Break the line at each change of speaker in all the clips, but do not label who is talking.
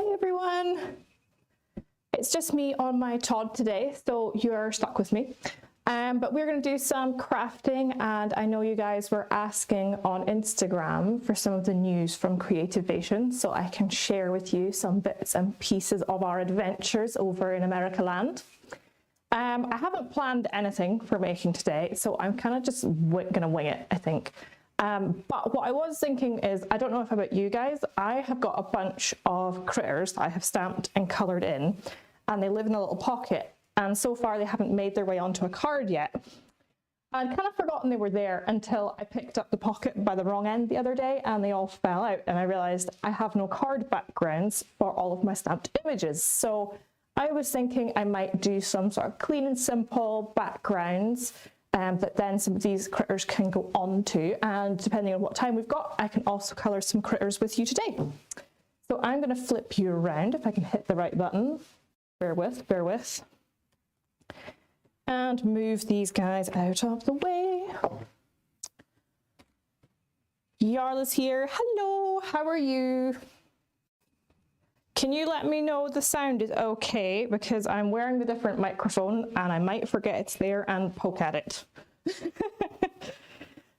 Hi everyone! It's just me on my Todd today, so you're stuck with me. But we're going to do some crafting, and I know you guys were asking on Instagram for some of the news from Creativation, so I can share with you some bits and pieces of our adventures over in America land. I haven't planned anything for making today, so I'm kind of just going to wing it, I think. But what I was thinking is, I don't know if about you guys, I have got a bunch of critters that I have stamped and coloured in, and they live in a little pocket, and so far they haven't made their way onto a card yet. I'd kind of forgotten they were there until I picked up the pocket by the wrong end the other day, and they all fell out, and I realised I have no card backgrounds for all of my stamped images. So I was thinking I might do some sort of clean and simple backgrounds that then some of these critters can go on to, and depending on what time we've got, I can also colour some critters with you today. So I'm going to flip you around if I can hit the right button. Bear with. And move these guys out of the way. Yarla's here. Hello, how are you? Can you let me know the sound is okay, because I'm wearing the different microphone and I might forget it's there and poke at it.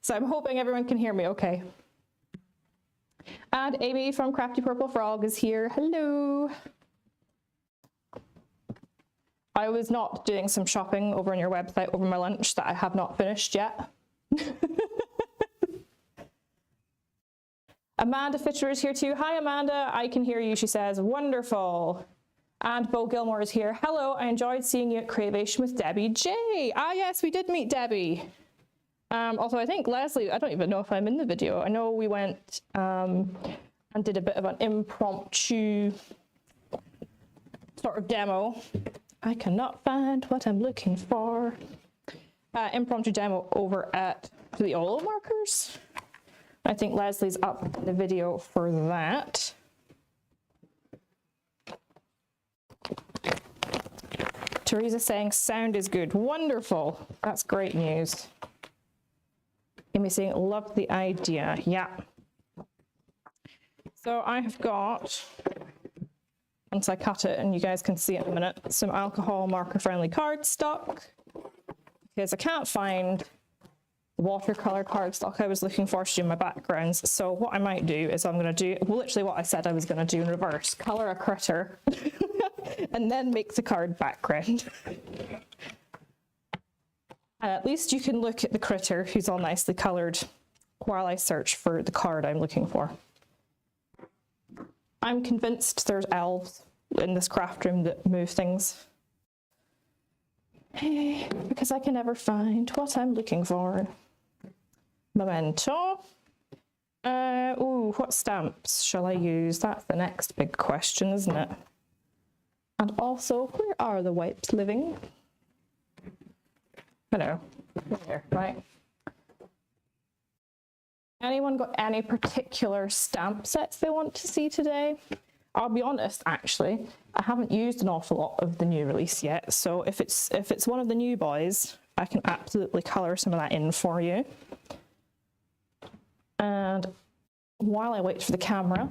So I'm hoping everyone can hear me okay. And Amy from Crafty Purple Frog is here. Hello. I was not doing some shopping over on your website over my lunch that I have not finished yet. Amanda Fitcher is here too. Hi Amanda, I can hear you, she says. Wonderful. And Bo Gilmore is here. Hello, I enjoyed seeing you at Creativation with Debbie J. Ah yes, we did meet Debbie. Also I think Leslie, I don't even know if I'm in the video. I know we went and did a bit of an impromptu sort of demo. I cannot find what I'm looking for. Impromptu demo over at the Olo Markers. I think Leslie's up in the video for that. Teresa saying sound is good. Wonderful. That's great news. Amy saying love the idea. Yeah. So I have got, once I cut it and you guys can see it in a minute, some alcohol marker friendly cardstock, because I can't find watercolor cardstock I was looking for to do my backgrounds. So what I might do is I'm going to do literally what I said I was going to do in reverse: color a critter and then make the card background. And at least you can look at the critter who's all nicely colored while I search for the card I'm looking for. I'm convinced there's elves in this craft room that move things, because I can never find what I'm looking for. Memento. Ooh, what stamps shall I use? That's the next big question, isn't it? And also, where are the wipes living? Hello. There, right. Anyone got any particular stamp sets they want to see today? I'll be honest, actually, I haven't used an awful lot of the new release yet, so if it's one of the new boys, I can absolutely colour some of that in for you. And while I wait for the camera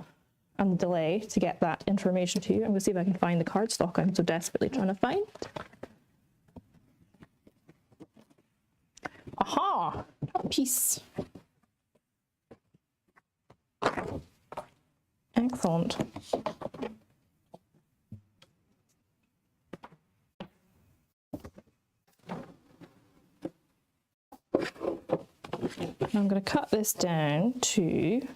and the delay to get that information to you, I'm going to see if I can find the cardstock I'm so desperately trying to find. Aha! A piece. Excellent. I'm going to cut this down to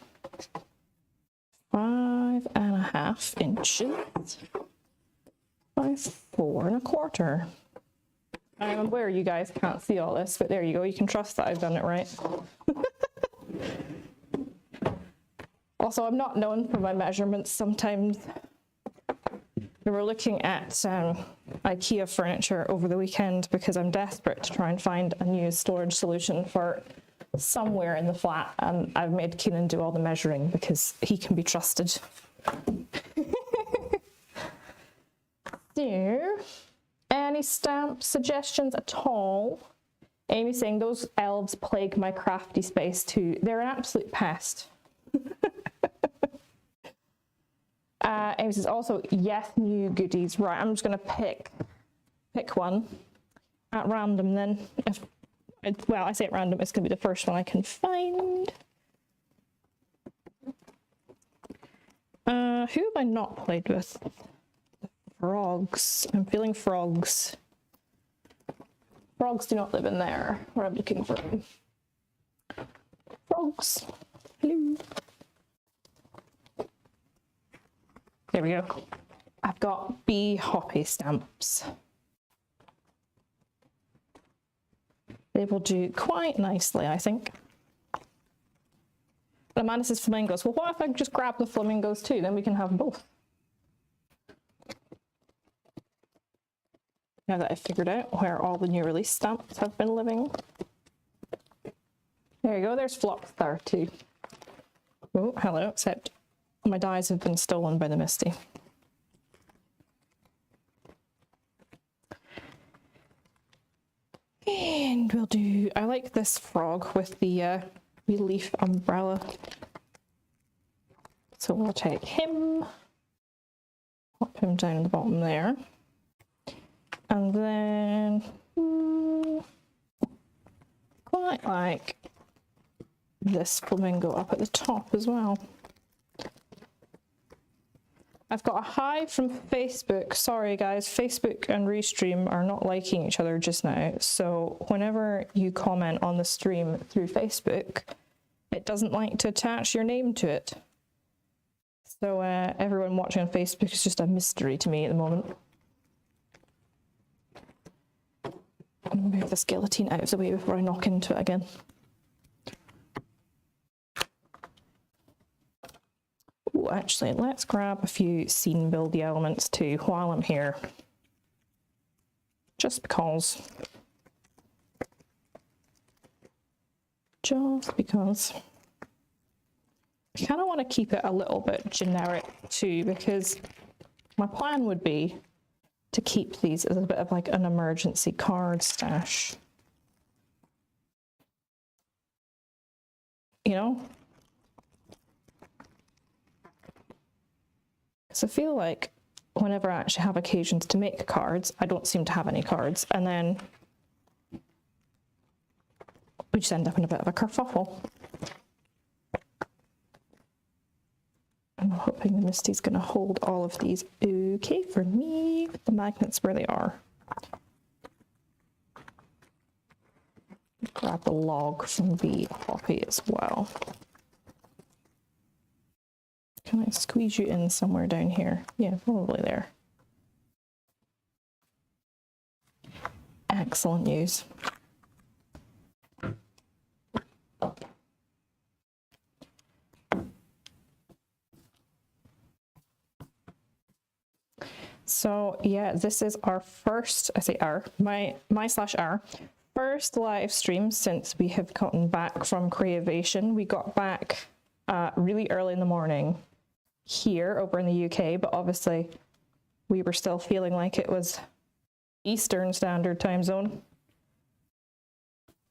5.5 inches by 4 1/4. I'm aware you guys can't see all this, but there you go. You can trust that I've done it right. Also, I'm not known for my measurements. Sometimes we were looking at IKEA furniture over the weekend because I'm desperate to try and find a new storage solution for somewhere in the flat, and I've made Keenan do all the measuring because he can be trusted. So, any stamp suggestions at all? Amy saying those elves plague my crafty space too. They're an absolute pest. Amy says also, yes, new goodies. Right, I'm just going to pick one at random then. Well, I say at random, it's going to be the first one I can find. Who have I not played with? The frogs. I'm feeling frogs. Frogs do not live in there where I'm looking for them. Frogs. Hello. There we go. I've got bee hoppy stamps. They will do quite nicely, I think. And Amanda says flamingos. Well, what if I just grab the flamingos too? Then we can have both. Now that I've figured out where all the new release stamps have been living. There you go, there's Phlox there too. Oh, hello, except my dies have been stolen by the Misty. And we'll do, I like this frog with the leaf umbrella. So we'll take him, pop him down at the bottom there. And then, quite like this flamingo up at the top as well. I've got a hi from Facebook. Sorry guys, Facebook and Restream are not liking each other just now. So whenever you comment on the stream through Facebook, it doesn't like to attach your name to it. So everyone watching on Facebook is just a mystery to me at the moment. I'm gonna move this guillotine out of the way before I knock into it again. Oh, actually, let's grab a few scene buildy elements too while I'm here. Just because. Just because. I kind of want to keep it a little bit generic too, because my plan would be to keep these as a bit of like an emergency card stash. You know? Because I feel like whenever I actually have occasions to make cards, I don't seem to have any cards, and then we just end up in a bit of a kerfuffle. I'm hoping the Misty's going to hold all of these okay for me with the magnets where they are. Grab the log from the Hoppy as well. Can I squeeze you in somewhere down here? Yeah, probably there. Excellent news. So yeah, this is our first, I say our, my/our first live stream since we have gotten back from Creativation. We got back really early in the morning here over in the UK, but obviously we were still feeling like it was Eastern Standard Time Zone.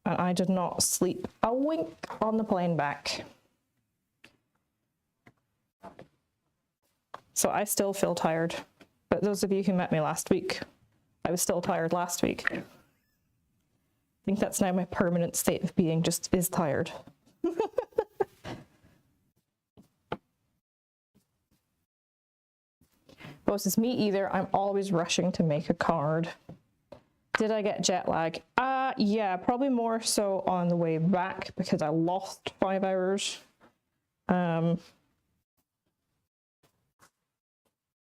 And I did not sleep a wink on the plane back. So I still feel tired. But those of you who met me last week, I was still tired last week. I think that's now my permanent state of being, just is tired. Boss says, me either, I'm always rushing to make a card. Did I get jet lag? Yeah, probably more so on the way back because I lost 5 hours.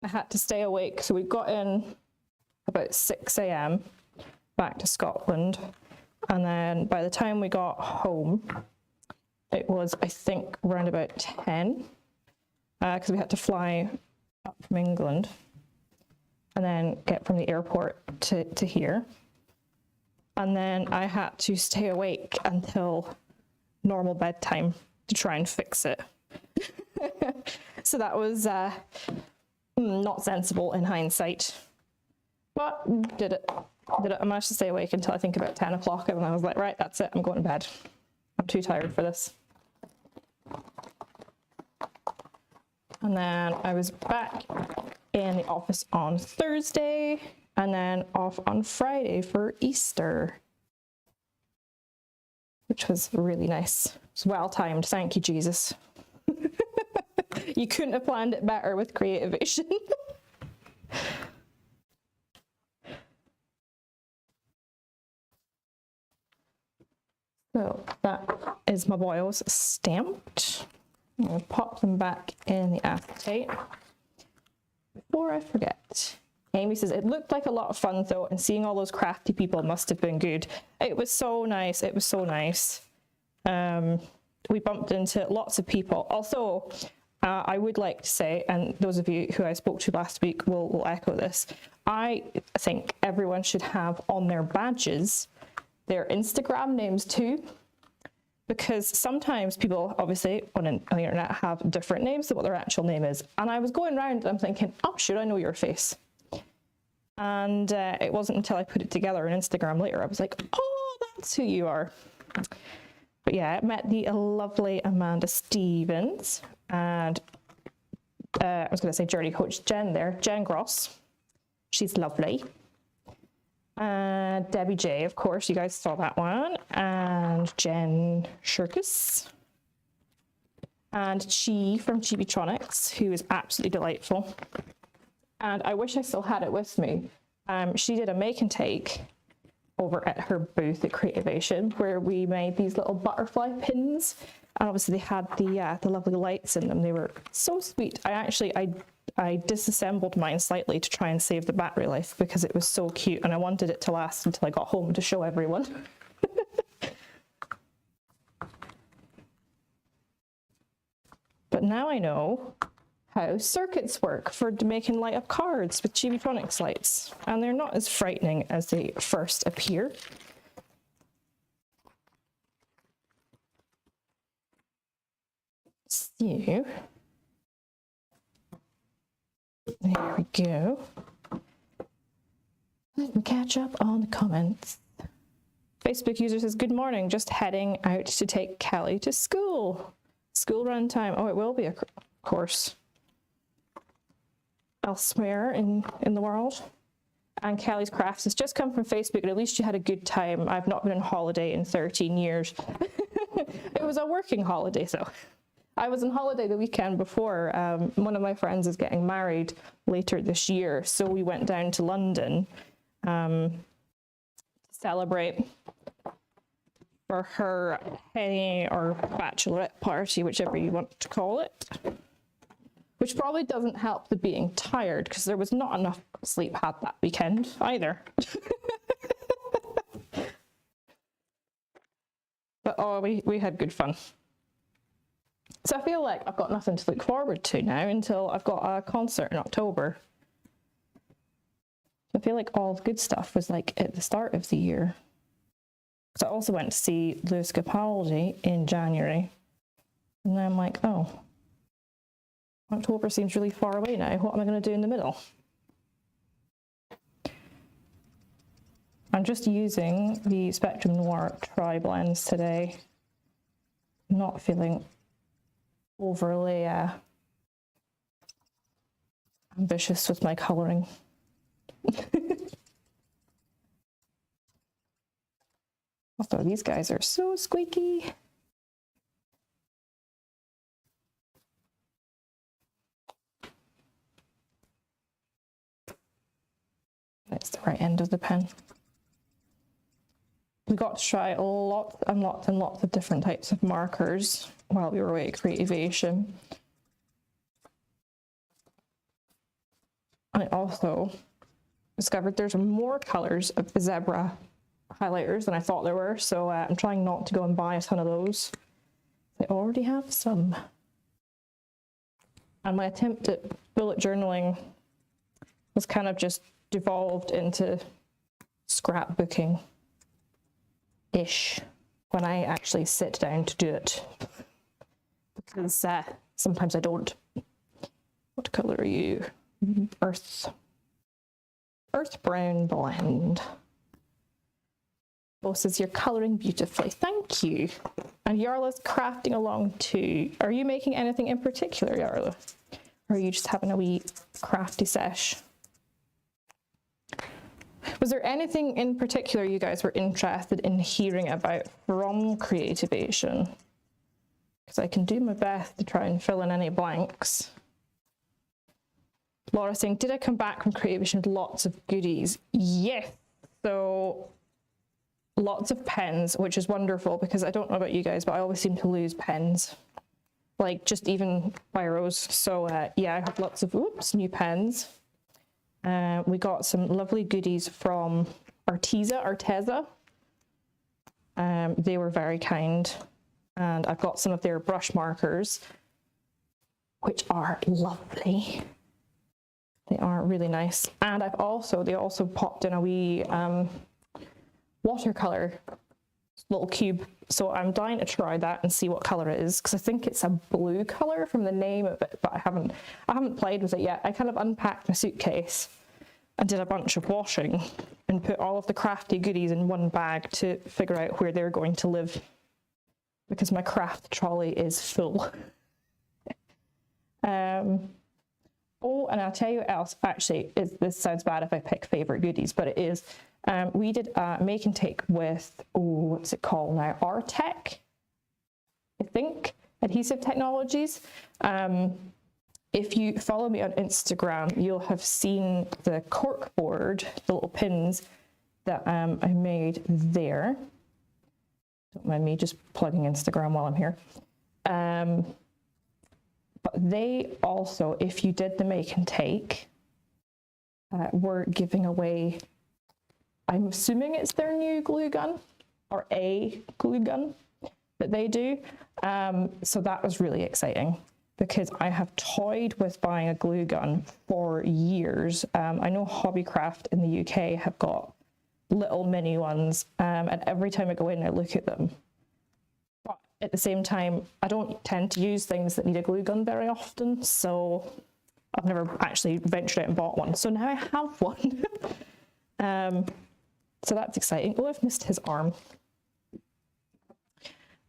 I had to stay awake, so we got in about 6 a.m. back to Scotland, and then by the time we got home, it was, I think, around about 10, because we had to fly up from England and then get from the airport to here. And then I had to stay awake until normal bedtime to try and fix it. So that was not sensible in hindsight, but did it. I managed to stay awake until I think about 10 o'clock, and then I was like, right, that's it, I'm going to bed. I'm too tired for this. And then I was back in the office on Thursday and then off on Friday for Easter, which was really nice. It was well timed. Thank you, Jesus. You couldn't have planned it better with Creativation. So that is my boils stamped. I'm going to pop them back in the acetate before I forget. Amy says, it looked like a lot of fun though, and seeing all those crafty people must have been good. It was so nice. It was so nice. We bumped into lots of people. Also, I would like to say, and those of you who I spoke to last week will echo this, I think everyone should have on their badges their Instagram names too, because sometimes people obviously on the internet have different names than what their actual name is. And I was going around and I'm thinking, oh, should I know your face? And it wasn't until I put it together on Instagram later, I was like, oh, that's who you are. But yeah, I met the lovely Amanda Stevens and I was going to say journey coach Jen there, Jen Gross. She's lovely. Debbie J, of course, you guys saw that one, and Jen Shirkus, and Chi from Chibitronics, who is absolutely delightful. And I wish I still had it with me. She did a make and take over at her booth at Creativation, where we made these little butterfly pins, and obviously they had the lovely lights in them. They were so sweet. I disassembled mine slightly to try and save the battery life because it was so cute and I wanted it to last until I got home to show everyone. But now I know how circuits work for making light up cards with Chibitronics lights, and they're not as frightening as they first appear. So there we go. Let me catch up on the comments. Facebook user says, good morning, just heading out to take Kelly to school. School run time. Oh, it will be, of course, elsewhere in the world. And Kelly's Crafts has just come from Facebook, and at least you had a good time. I've not been on holiday in 13 years. It was a working holiday, so. I was on holiday the weekend before. One of my friends is getting married later this year, so we went down to London to celebrate for her henny or bachelorette party, whichever you want to call it, which probably doesn't help the being tired because there was not enough sleep had that weekend either. But oh, we had good fun. So I feel like I've got nothing to look forward to now until I've got a concert in October. I feel like all the good stuff was like at the start of the year. So I also went to see Lewis Capaldi in January. And then I'm like, oh, October seems really far away now. What am I going to do in the middle? I'm just using the Spectrum Noir Tri-Blends today. Not feeling overly ambitious with my colouring. Although these guys are so squeaky. That's the right end of the pen. We got to try lots and lots and lots of different types of markers while we were away at Creativation. I also discovered there's more colors of the zebra highlighters than I thought there were, so I'm trying not to go and buy a ton of those. I already have some. And my attempt at bullet journaling was kind of just devolved into scrapbooking-ish when I actually sit down to do it. Because sometimes I don't. What color are you? Earth brown blend. Bo says you're colouring beautifully. Thank you. And Yarla's crafting along too. Are you making anything in particular, Yarla? Or are you just having a wee crafty sesh? Was there anything in particular you guys were interested in hearing about from Creativation? Because I can do my best to try and fill in any blanks. Laura saying, did I come back from Creativation with lots of goodies? Yes. So lots of pens, which is wonderful because I don't know about you guys, but I always seem to lose pens. Like just even biros. So yeah, I have lots of new pens. We got some lovely goodies from Arteza. They were very kind. And I've got some of their brush markers, which are lovely. They are really nice. And they also popped in a wee watercolor little cube. So I'm dying to try that and see what color it is, because I think it's a blue color from the name of it, but I haven't played with it yet. I kind of unpacked my suitcase and did a bunch of washing and put all of the crafty goodies in one bag to figure out where they're going to live, because my craft trolley is full. Oh, and I'll tell you what else, actually, this sounds bad if I pick favorite goodies, but it is. We did a make and take with, what's it called now? Artec, I think, Adhesive Technologies. If you follow me on Instagram, you'll have seen the cork board, the little pins that I made there. Don't mind me just plugging Instagram while I'm here. But they also, if you did the make and take, were giving away, I'm assuming it's their new glue gun, or a glue gun that they do. So that was really exciting, because I have toyed with buying a glue gun for years. I know Hobbycraft in the UK have got little mini ones, and every time I go in I look at them. But at the same time, I don't tend to use things that need a glue gun very often, so I've never actually ventured out and bought one. So now I have one. So that's exciting. Oh, I've missed his arm.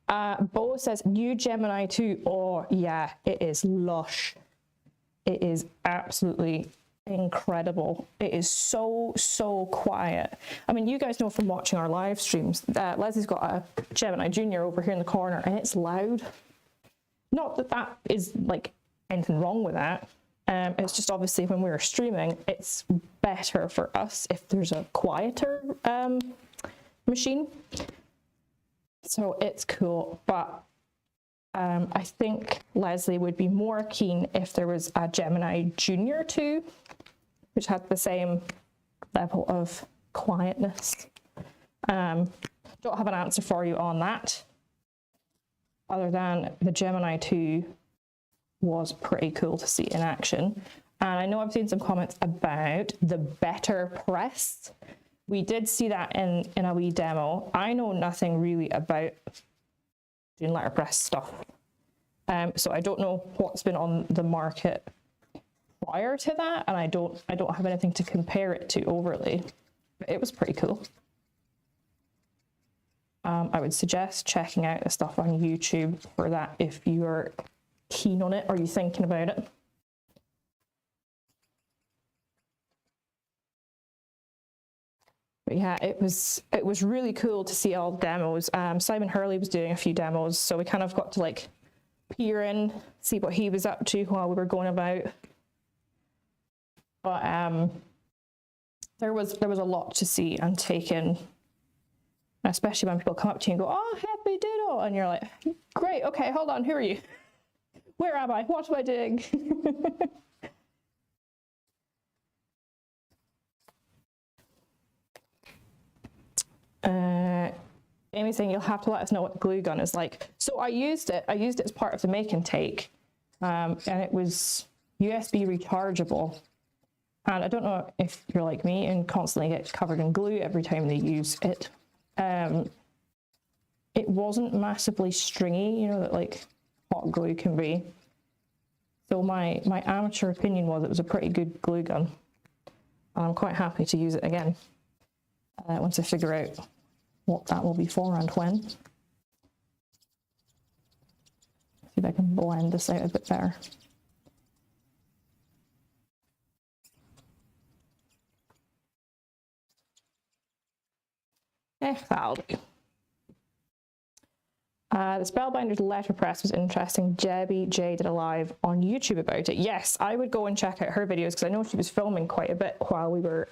Bo says, new Gemini 2. Oh, yeah, it is lush. It is absolutely incredible. It is so quiet. I mean, you guys know from watching our live streams that Leslie's got a Gemini Junior over here in the corner, and it's loud. Not that that is like anything wrong with that. It's just obviously when we're streaming, it's better for us if there's a quieter machine. So it's cool, but I think Leslie would be more keen if there was a Gemini Junior 2, which had the same level of quietness. Don't have an answer for you on that, other than the Gemini 2 was pretty cool to see in action. And I know I've seen some comments about the Better Press. We did see that in a wee demo. I know nothing really about doing letterpress stuff. So I don't know what's been on the market prior to that, and I don't have anything to compare it to overly. But it was pretty cool. I would suggest checking out the stuff on YouTube for that if you are keen on it or you're thinking about it. But yeah, it was really cool to see all the demos. Simon Hurley was doing a few demos, so we kind of got to like peer in, see what he was up to while we were going about. But there was a lot to see and take in, especially when people come up to you and go, "Oh, happy doodle," and you're like, "Great, okay, hold on, who are you? Where am I? What am I doing?" Amy's saying you'll have to let us know what the glue gun is like. So I used it as part of the make and take, and it was USB rechargeable. And I don't know if you're like me and constantly get covered in glue every time they use it. It wasn't massively stringy, you know, that like hot glue can be. So my amateur opinion was it was a pretty good glue gun. And I'm quite happy to use it again once I figure out what that will be for and when. See if I can blend this out a bit better. That'll do. The Spellbinders Better Press was interesting. Debbie J did a live on YouTube about it. Yes, I would go and check out her videos because I know she was filming quite a bit while we were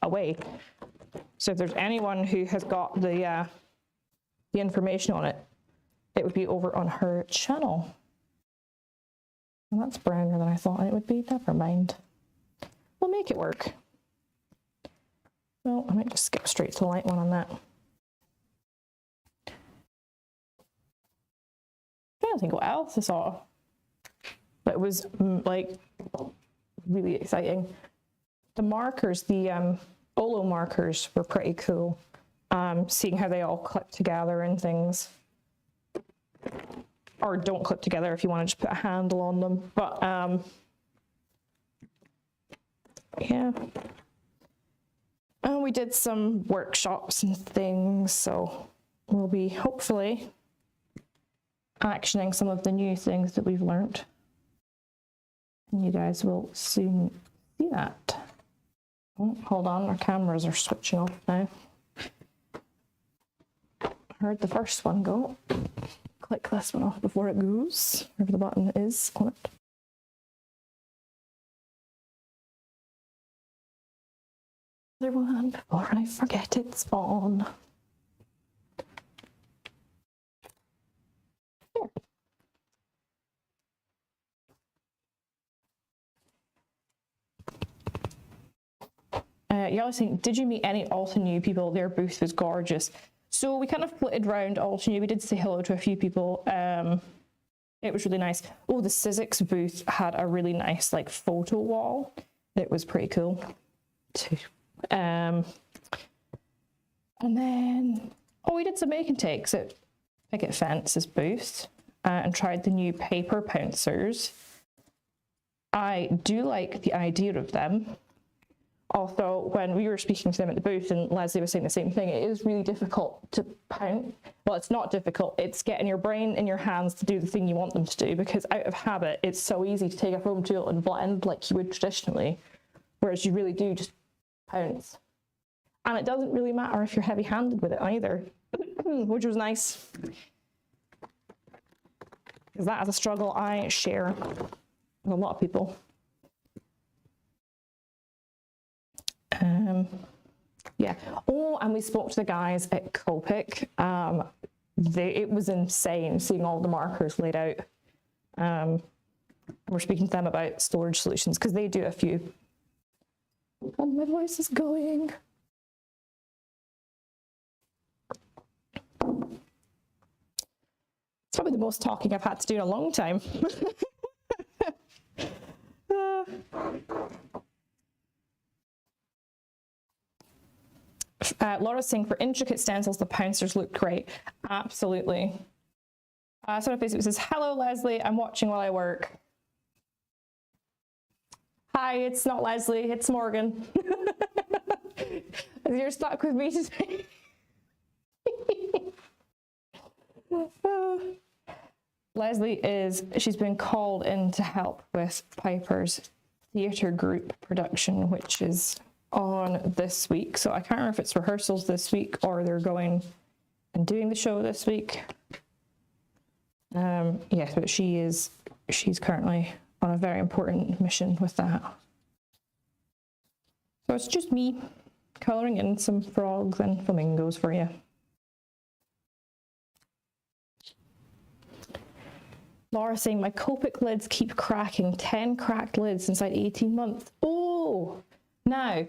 away. So if there's anyone who has got the information on it, it would be over on her channel. Well, that's browner than I thought it would be. Never mind. We'll make it work. Well, I might just skip straight to the light one on that. I don't think what else I saw, but it was like really exciting. The markers, the Olo markers were pretty cool. Seeing how they all clip together and things, or don't clip together if you want to just put a handle on them. But yeah, and we did some workshops and things, so we'll be hopefully actioning some of the new things that we've learned. And you guys will soon see that. Oh, hold on, our cameras are switching off now. Heard the first one go. Click this one off before it goes, wherever the button is on it. Other one before I forget it's on. You're asking, did you meet any Altenew people? Their booth was gorgeous. So we kind of flitted around Altenew. We did say hello to a few people. It was really nice. Oh, the Sizzix booth had a really nice like photo wall. It was pretty cool too. And then, oh, we did some make and takes at Picket Fence's booth and tried the new paper pouncers. I do like the idea of them. Although when we were speaking to them at the booth and Leslie was saying the same thing, it is really difficult to pounce. Well, it's not difficult, it's getting your brain in your hands to do the thing you want them to do, because out of habit, it's so easy to take a foam tool and blend like you would traditionally, whereas you really do just pounce. And it doesn't really matter if you're heavy-handed with it either, which was nice. Because that is a struggle I share with a lot of people. Yeah. Oh, and we spoke to the guys at Copic. It was insane seeing all the markers laid out. We're speaking to them about storage solutions because they do a few. And my voice is going. It's probably the most talking I've had to do in a long time. Laura's saying for intricate stencils, the pouncers look great. Absolutely. Someone on Facebook says, hello, Leslie. I'm watching while I work. Hi, it's not Leslie, it's Morgan. You're stuck with me today. Leslie she's been called in to help with Piper's theatre group production, which is on this week. So I can't remember if it's rehearsals this week or they're going and doing the show this week. Yes, but she's currently on a very important mission with that. So it's just me colouring in some frogs and flamingos for you. Laura saying my Copic lids keep cracking. 10 cracked lids inside 18 months. Oh, now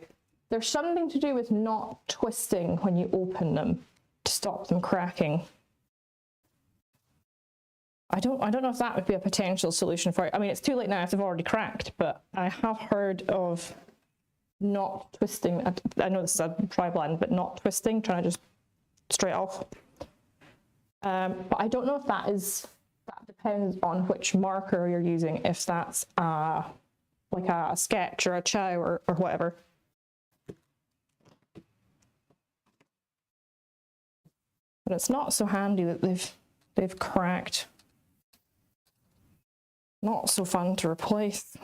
there's something to do with not twisting when you open them to stop them cracking. I don't know if that would be a potential solution for it. I mean, it's too late now if they've already cracked, but I have heard of not twisting. I know this is a tri-blend, but not twisting, trying to just straight off. But I don't know if that depends on which marker you're using, if that's like a sketch or a chow or whatever. But it's not so handy that they've cracked. Not so fun to replace.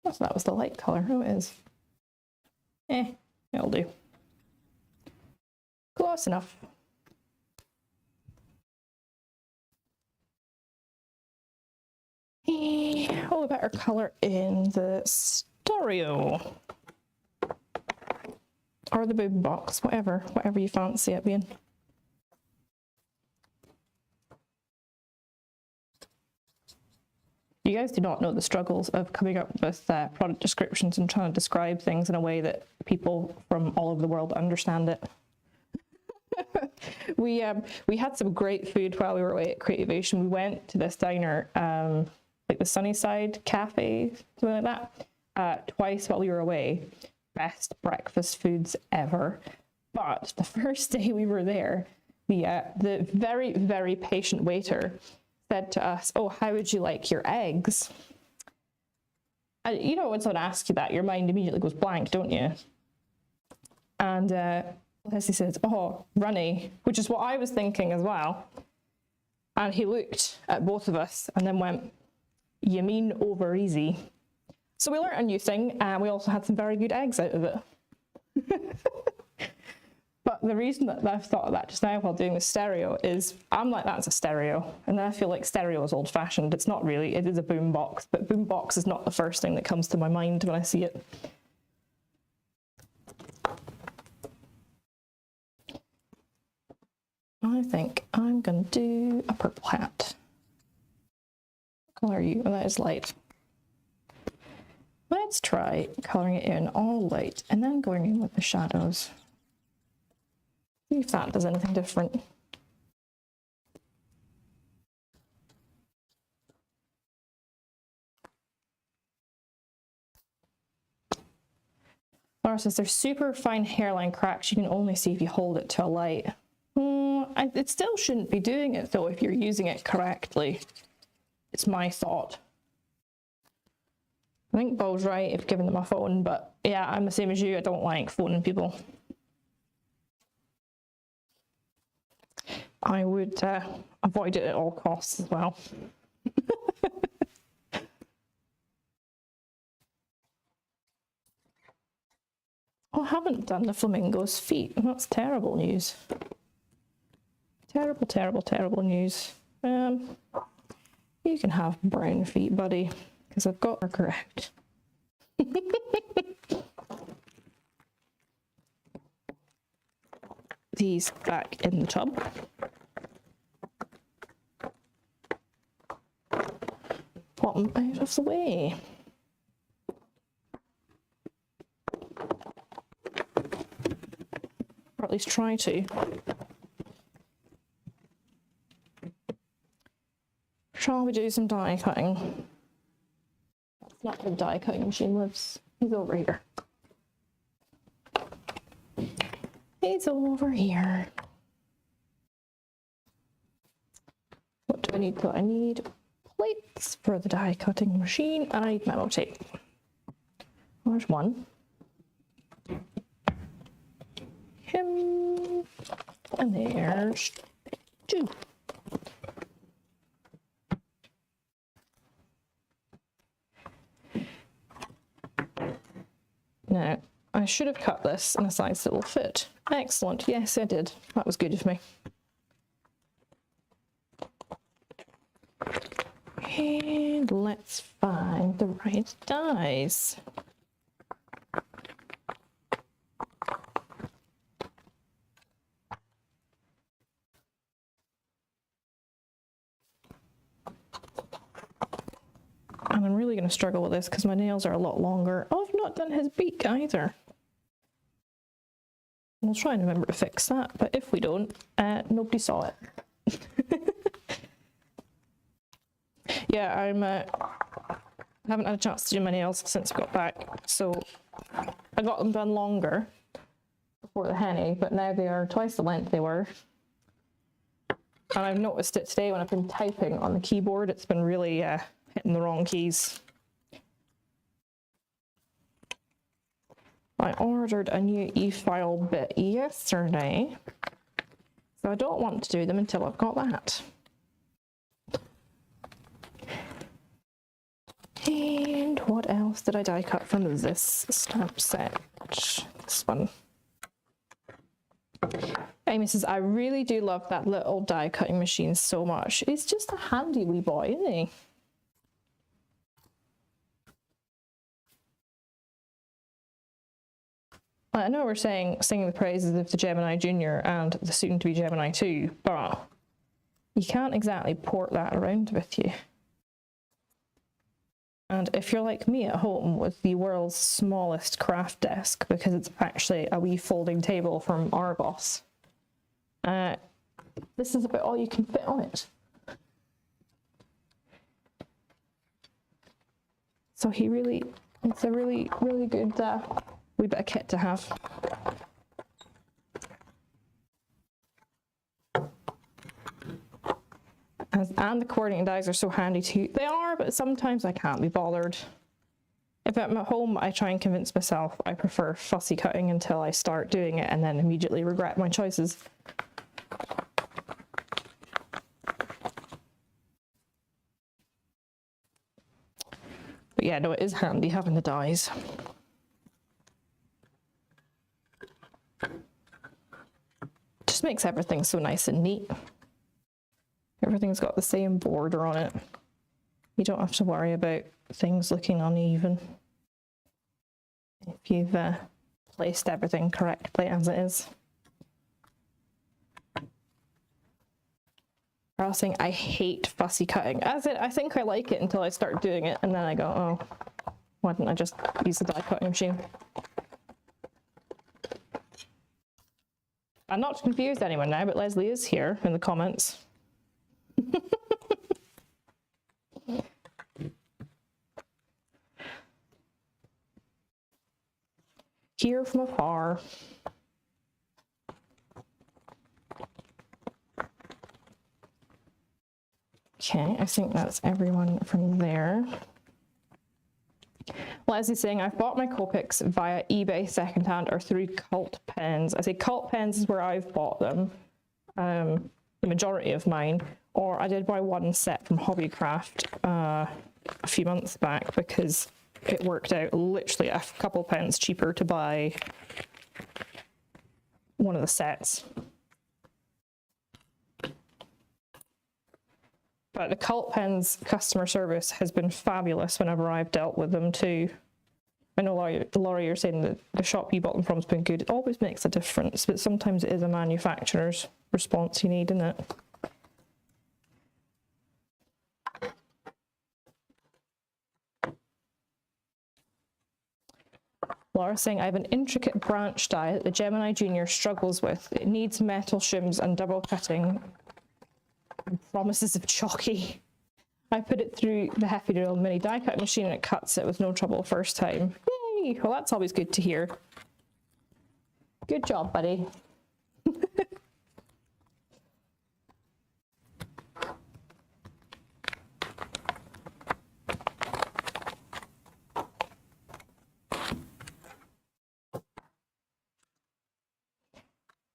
So that was the light color. Oh, it is. It'll do. Close enough. Oh, we better colour in the stereo. Or the boom box, whatever you fancy it being. You guys do not know the struggles of coming up with product descriptions and trying to describe things in a way that people from all over the world understand it. We had some great food while we were away at Creativation. We went to this diner, like the Sunnyside Cafe, something like that, twice while we were away. Best breakfast foods ever. But the first day we were there, the very, very patient waiter said to us, "Oh, how would you like your eggs?" And you know, when someone asks you that, your mind immediately goes blank, don't you? And Leslie says, "Oh, runny," which is what I was thinking as well. And he looked at both of us and then went, "You mean over easy?" So we learnt a new thing, and we also had some very good eggs out of it. But the reason that I've thought of that just now while doing the stereo is I'm like, that's a stereo. And then I feel like stereo is old fashioned. It's not really, it is a boom box, but boom box is not the first thing that comes to my mind when I see it. I think I'm going to do a purple hat. What colour are you? Oh, that is light. Let's try colouring it in all light and then going in with the shadows. See if that does anything different. Laura says there's super fine hairline cracks you can only see if you hold it to a light. It still shouldn't be doing it though if you're using it correctly. It's my thought. I think Bill's right if giving them a phone, but yeah, I'm the same as you. I don't like phoning people. I would avoid it at all costs as well. Oh, I haven't done the flamingo's feet. That's terrible news. Terrible, terrible, terrible news. You can have brown feet, buddy, because I've got her correct. These back in the tub. Pop them out of the way. Or at least try to. Shall we do some die cutting? That's not where the die cutting machine lives. He's over here. He's over here. What do I need? I need plates for the die cutting machine, and I need memo tape. There's one. Him. And there's two. Now, I should have cut this in a size that will fit. Excellent. Yes, I did. That was good of me. And let's find the right dies. And I'm really going to struggle with this because my nails are a lot longer. Oh, I've not done his beak either. We'll try and remember to fix that, but if we don't, nobody saw it. Yeah, I haven't had a chance to do my nails since I got back, so I got them done longer before the henny, but now they are twice the length they were. And I've noticed it today when I've been typing on the keyboard, it's been really hitting the wrong keys. I ordered a new e-file bit yesterday, so I don't want to do them until I've got that. And what else did I die cut from this stamp set? This one. Amy says, I really do love that little die cutting machine so much. It's just a handy wee boy, isn't he? I know we're singing the praises of the Gemini Junior and the soon-to-be Gemini 2, but you can't exactly port that around with you. And if you're like me at home with the world's smallest craft desk, because it's actually a wee folding table from Argos, this is about all you can fit on it. So it's a really, really good wee bit of kit to have. And the coordinating dies are so handy too. They are, but sometimes I can't be bothered. If I'm at home, I try and convince myself I prefer fussy cutting until I start doing it and then immediately regret my choices. But yeah, no, it is handy having the dies. Just makes everything so nice and neat. Everything's got the same border on it. You don't have to worry about things looking uneven if you've placed everything correctly as it is. I was saying I hate fussy cutting. As in, I think I like it until I start doing it, and then I go, oh, why didn't I just use the die cutting machine? I'm not to confuse anyone now, but Leslie is here in the comments. Here from afar. Okay, I think that's everyone from there. Leslie's saying, I've bought my Copics via eBay secondhand or through Cult Pens. I say Cult Pens is where I've bought them, the majority of mine, or I did buy one set from Hobbycraft a few months back because it worked out literally a couple pence cheaper to buy one of the sets. But the Cult Pens customer service has been fabulous whenever I've dealt with them too. I know, Laurie, you're saying that the shop you bought them from has been good. It always makes a difference, but sometimes it is a manufacturer's response you need, isn't it? Laura's saying, I have an intricate branch die that the Gemini Junior struggles with. It needs metal shims and double cutting and promises of chalky. I put it through the Heffy drill mini die cut machine and it cuts it with no trouble first time. Yay! Well, that's always good to hear. Good job, buddy.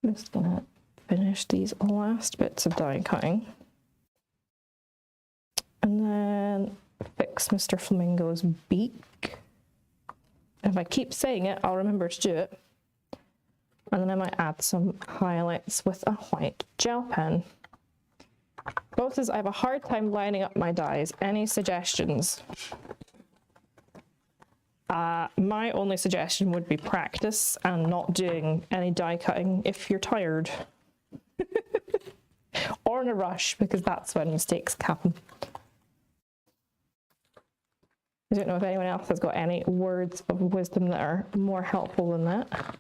I'm just gonna finish these last bits of die cutting and then fix Mr. Flamingo's beak. If I keep saying it, I'll remember to do it. And then I might add some highlights with a white gel pen. Both as I have a hard time lining up my dies. Any suggestions? My only suggestion would be practice and not doing any die cutting if you're tired. Or in a rush, because that's when mistakes happen. I don't know if anyone else has got any words of wisdom that are more helpful than that.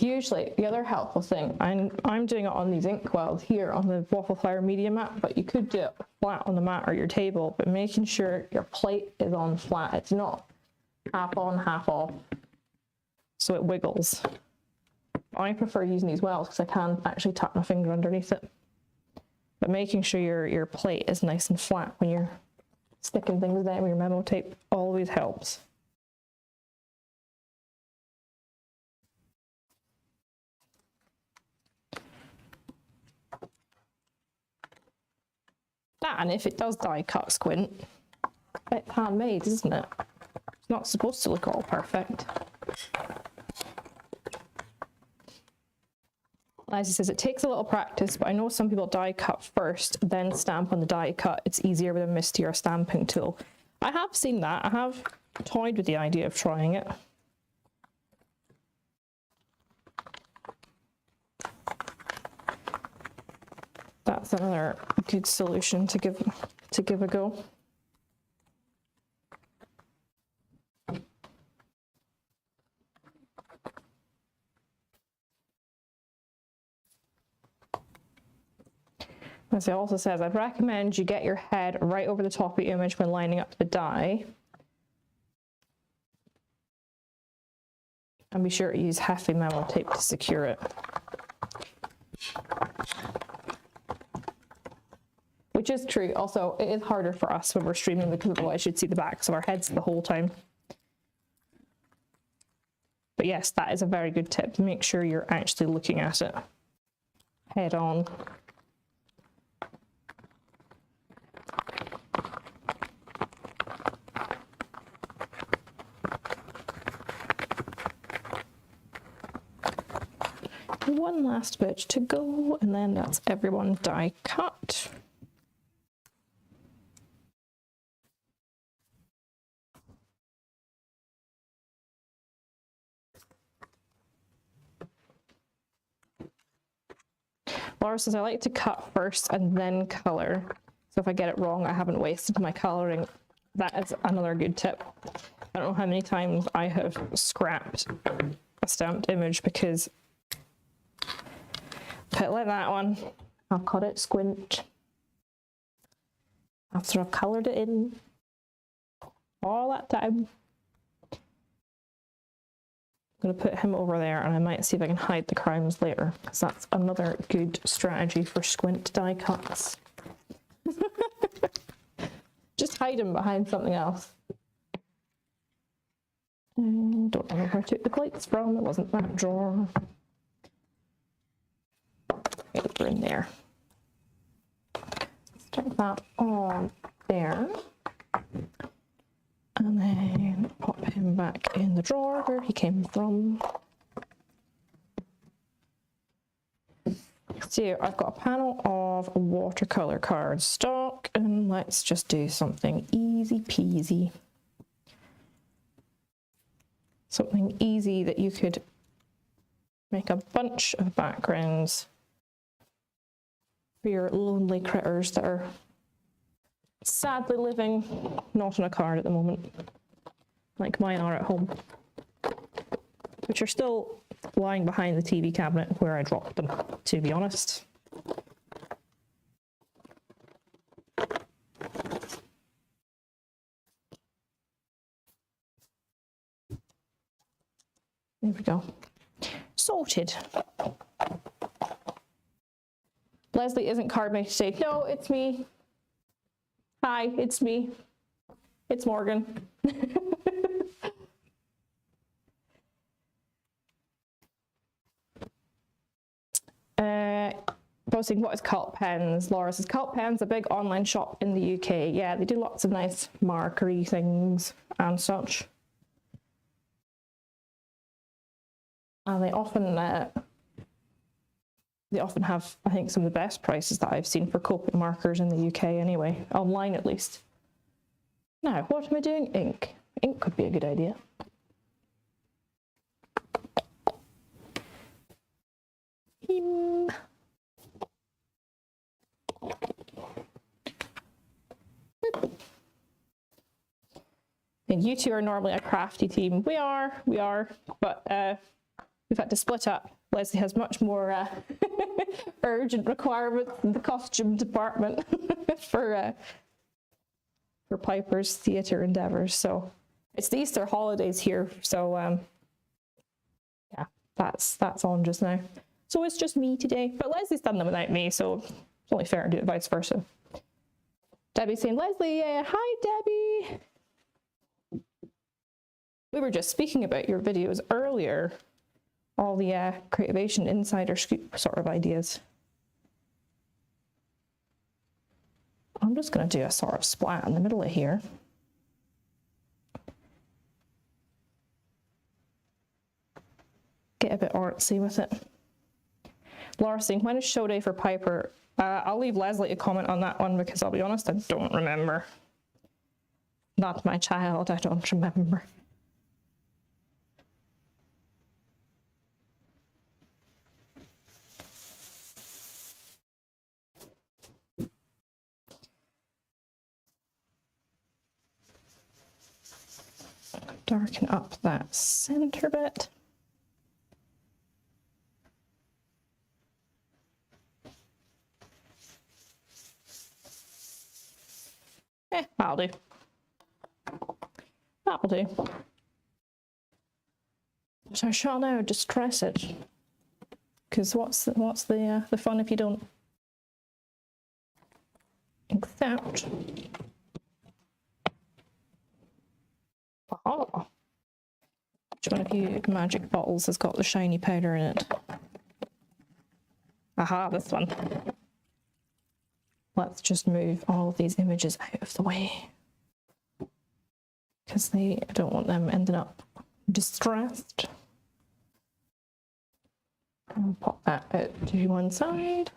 Usually, the other helpful thing, I'm doing it on these inkwells here on the waffle flower media mat, but you could do it flat on the mat or your table, but making sure your plate is on flat. It's not half on, half off, so it wiggles. I prefer using these wells because I can actually tuck my finger underneath it. But making sure your plate is nice and flat when you're sticking things down with your memo tape always helps. And if it does die cut Squint, it's handmade, isn't it? It's not supposed to look all perfect. As he says, it takes a little practice, but I know some people die cut first, then stamp on the die cut. It's easier with a mistier stamping tool. I have seen that. I have toyed with the idea of trying it. That's another good solution to give a go. As it also says, I'd recommend you get your head right over the top of the image when lining up the die. And be sure to use Heffy memo tape to secure it. Which is true. Also, it is harder for us when we're streaming because otherwise you'd see the backs of our heads the whole time. But yes, that is a very good tip. Make sure you're actually looking at it head on. One last bit to go, and then that's everyone die cut. Laura says, I like to cut first and then color. So if I get it wrong, I haven't wasted my coloring. That is another good tip. I don't know how many times I have scrapped a stamped image because put it like that one, I'll cut it Squint after I've coloured it in all that time. I'm going to put him over there, and I might see if I can hide the crowns later, because that's another good strategy for Squint die cuts. Just hide him behind something else. Don't know where I took the plates from. It wasn't that drawer. Over in there. Stick that on there. And then pop him back in the drawer where he came from. So I've got a panel of watercolor cards stock, and let's just do something easy peasy. Something easy that you could make a bunch of backgrounds for your lonely critters that are sadly living not on a card at the moment, like mine are at home, which are still lying behind the TV cabinet where I dropped them, to be honest. There we go. Sorted. Leslie isn't card making today. No, it's me. Hi, it's me. It's Morgan. Posting what is Cult Pens. Laura says Cult Pens, a big online shop in the UK. Yeah, they do lots of nice markery things and such. And they often have, I think, some of the best prices that I've seen for Copic markers in the UK anyway, online at least. Now, what am I doing? Ink. Ink could be a good idea. And you two are normally a crafty team. We are, but we've had to split up. Leslie has much more urgent requirements in the costume department for Piper's theatre endeavours. So it's the Easter holidays here, so yeah, that's on just now. So it's just me today, but Leslie's done them without me, so it's only fair to do it vice versa. Debbie's saying, Leslie, hi Debbie. We were just speaking about your videos earlier, all the Creativation insider scoop sort of ideas. I'm just going to do a sort of splat in the middle of here. Get a bit artsy with it. Laura saying, when is show day for Piper? I'll leave Leslie a comment on that one because I'll be honest, I don't remember. Not my child, I don't remember. Darken up that center bit. That'll do. That'll do. So I shall now distress it, because what's the fun if you don't accept? Oh, which one of you magic bottles has got the shiny powder in it? Aha, this one. Let's just move all of these images out of the way, because I don't want them ending up distressed. I'll pop that out to one side.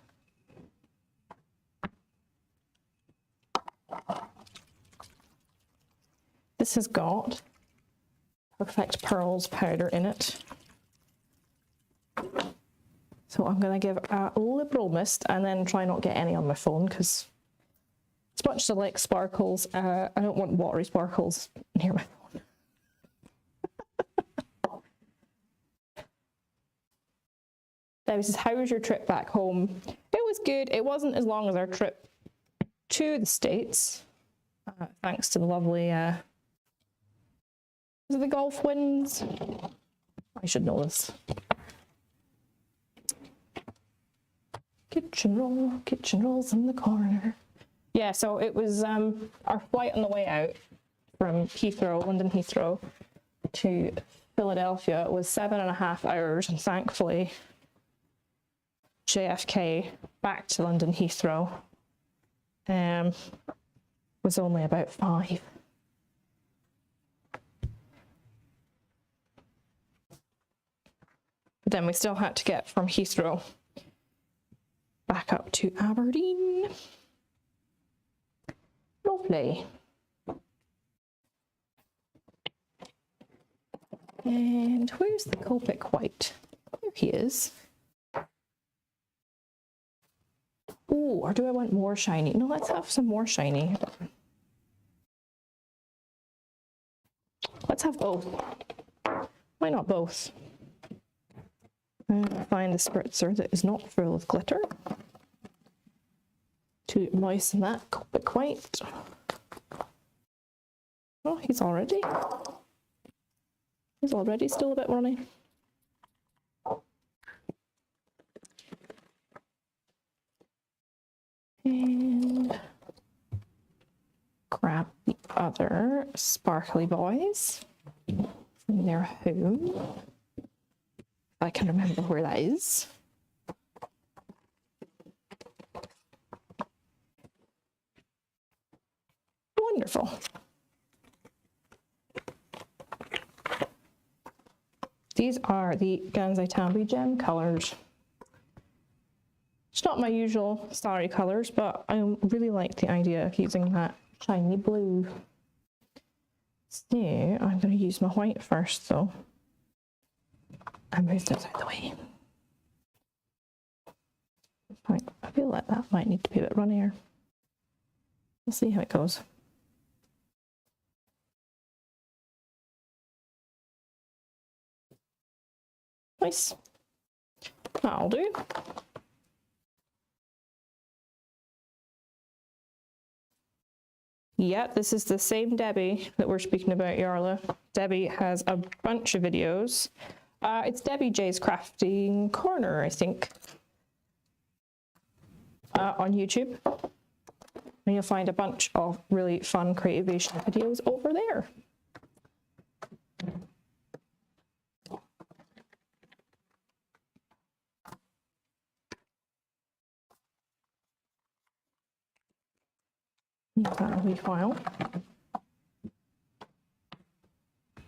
This has got Perfect Pearls powder in it. So I'm going to give a liberal mist and then try not get any on my phone, because as much as I like sparkles, I don't want watery sparkles near my phone. Debbie says, how was your trip back home? It was good. It wasn't as long as our trip to the States, thanks to the lovely, is it the Gulf winds? I should know this. Kitchen rolls in the corner. Yeah, so it was our flight on the way out from Heathrow, London Heathrow, to Philadelphia. It was 7.5 hours, and thankfully JFK back to London Heathrow was only about 5. But then we still had to get from Heathrow back up to Aberdeen. Lovely. And where's the Copic White? There he is. Oh, or do I want more shiny? No, let's have some more shiny. Let's have both. Why not both? Find the spritzer that is not full of glitter to moisten that Copic White. Oh, he's already still a bit runny. And grab the other sparkly boys from their home. If I can remember where that is. Wonderful. These are the Gansai Tambi Gem colors. It's not my usual starry colors, but I really like the idea of using that shiny blue. So I'm going to use my white first, though. I moved this out of the way. I feel like that might need to be a bit runnier. We'll see how it goes. Nice. That'll do. Yeah, this is the same Debbie that we're speaking about, Yarla. Debbie has a bunch of videos. It's Debbie J's Crafting Corner, I think, on YouTube. And you'll find a bunch of really fun Creativation videos over there. Use that wee file.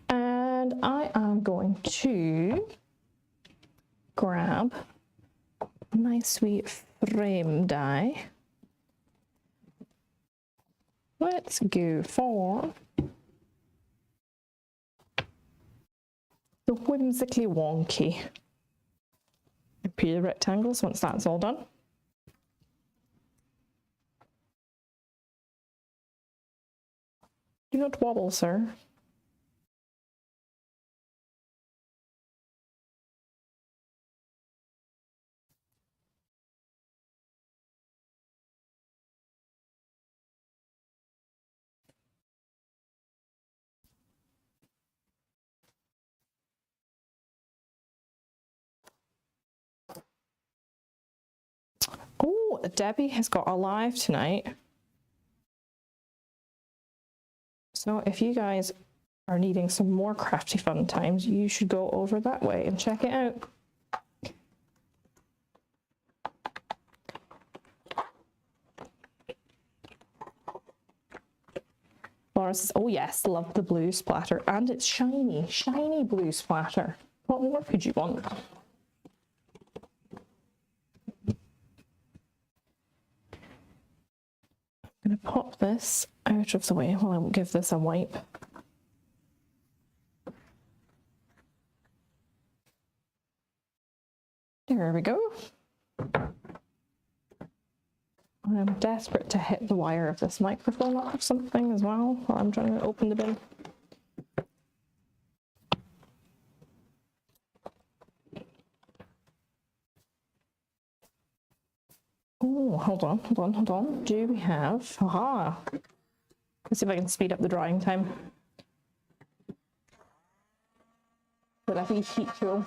And I am going to grab my sweet frame die. Let's go for the whimsically wonky. Repeat the rectangles once that's all done. Do not wobble, sir. Oh, Debbie has got a live tonight. So if you guys are needing some more crafty fun times, you should go over that way and check it out. Laura says, oh yes, love the blue splatter. And it's shiny, shiny blue splatter. What more could you want? I'm going to pop this out of the way while I give this a wipe. There we go. I'm desperate to hit the wire of this microphone up or something as well while I'm trying to open the bin. Oh, hold on. Do we have, aha. Let's see if I can speed up the drying time. With a wee heat tool.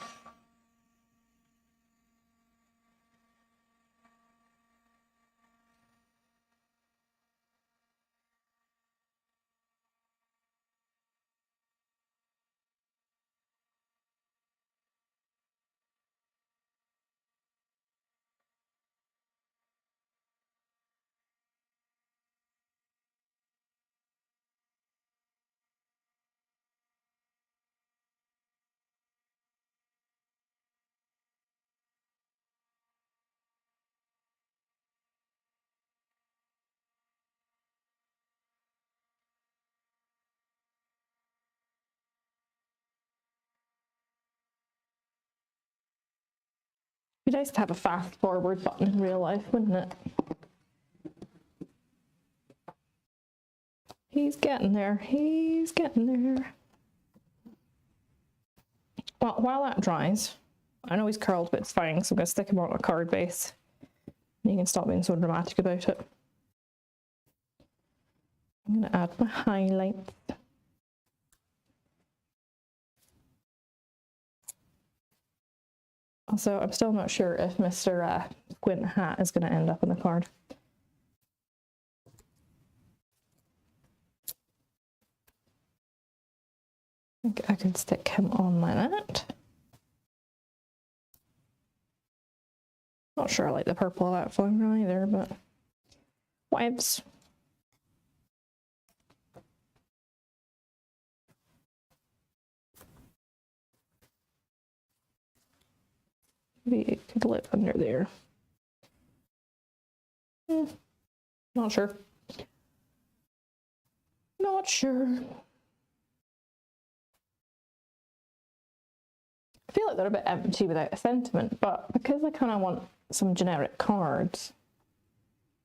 It'd be nice to have a fast forward button in real life, wouldn't it? He's getting there. He's getting there. Well, while that dries, I know he's curled, but it's fine, so I'm going to stick him on a card base. And you can stop being so dramatic about it. I'm going to add my highlights. Also, I'm still not sure if Mr. Squint Hat is going to end up on the card. I think I can stick him on like that. Not sure I like the purple of that flower either, but whatevs. Maybe it could live under there. Not sure. Not sure. I feel like they're a bit empty without a sentiment, but because I kind of want some generic cards,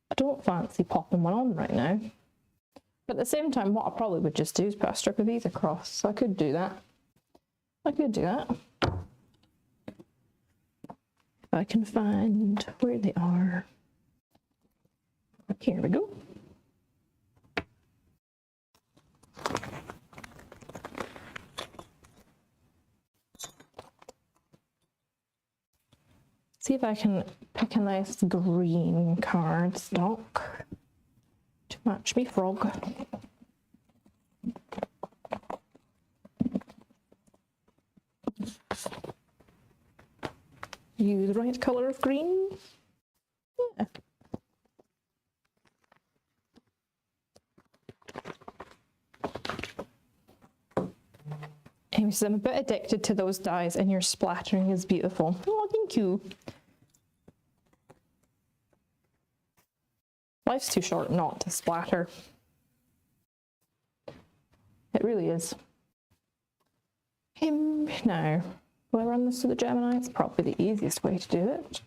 I don't fancy popping one on right now. But at the same time, what I probably would just do is put a strip of these across, so I could do that. If I can find where they are. Here we go. See if I can pick a nice green cardstock to match me frog. You the right colour of green? Yeah. Amy says, I'm a bit addicted to those dyes and your splattering is beautiful. Oh, thank you. Life's too short not to splatter. It really is. Now, will I run this to the Gemini? It's probably the easiest way to do it.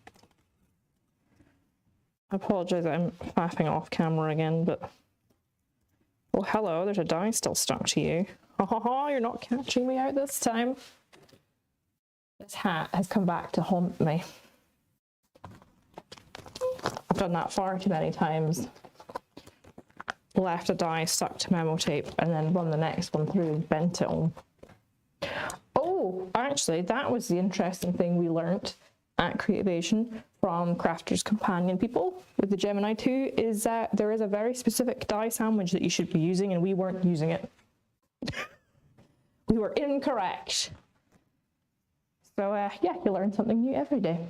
I apologise, I'm faffing off camera again, but... Oh, hello, there's a dye still stuck to you. Oh, you're not catching me out this time. This hat has come back to haunt me. I've done that far too many times. Left a dye stuck to memo tape and then run the next one through and bent it on. Oh, actually, that was the interesting thing we learnt at Creativation from Crafters Companion people with the Gemini 2 is that there is a very specific dye sandwich that you should be using and we weren't using it. We were incorrect. So yeah, you learn something new every day.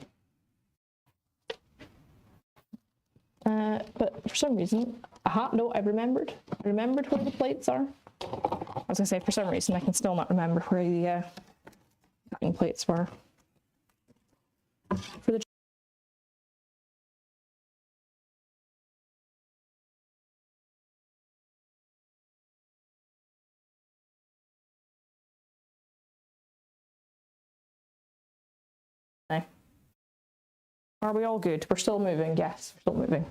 But for some reason, no, I remembered where the plates are. I was gonna say, for some reason, I can still not remember where the cutting plates were. For the Are we all good? We're still moving. Yes, we're still moving.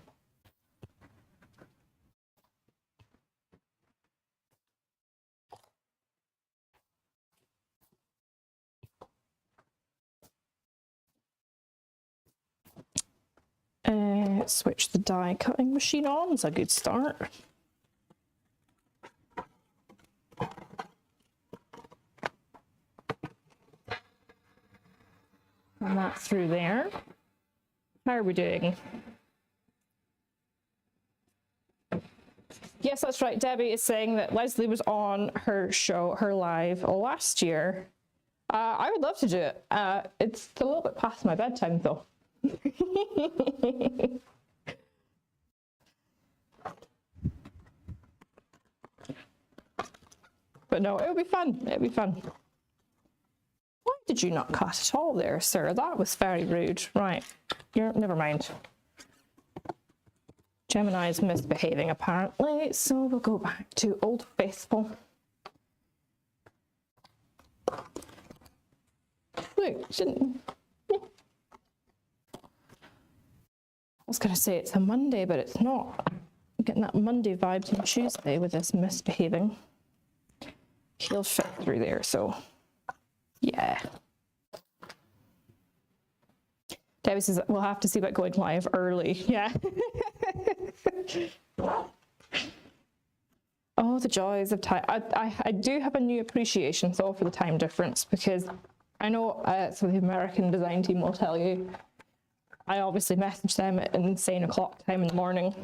Switch the die cutting machine on. It's a good start. And that through there. How are we doing? Yes, that's right. Debbie is saying that Leslie was on her show, her live last year. I would love to do it. It's a little bit past my bedtime though. But no, it'll be fun. It'll be fun. Why did you not cut at all there, sir? That was very rude. Right. Never mind. Gemini is misbehaving apparently, so we'll go back to Old Faithful. Look, shouldn't... I was going to say it's a Monday, but it's not. I'm getting that Monday vibes on Tuesday with this misbehaving. He'll fit through there, so yeah. Debbie says we'll have to see about going live early. Yeah. Oh, the joys of time. I do have a new appreciation though for the time difference, because I know so the American design team will tell you, I obviously message them at an insane o'clock time in the morning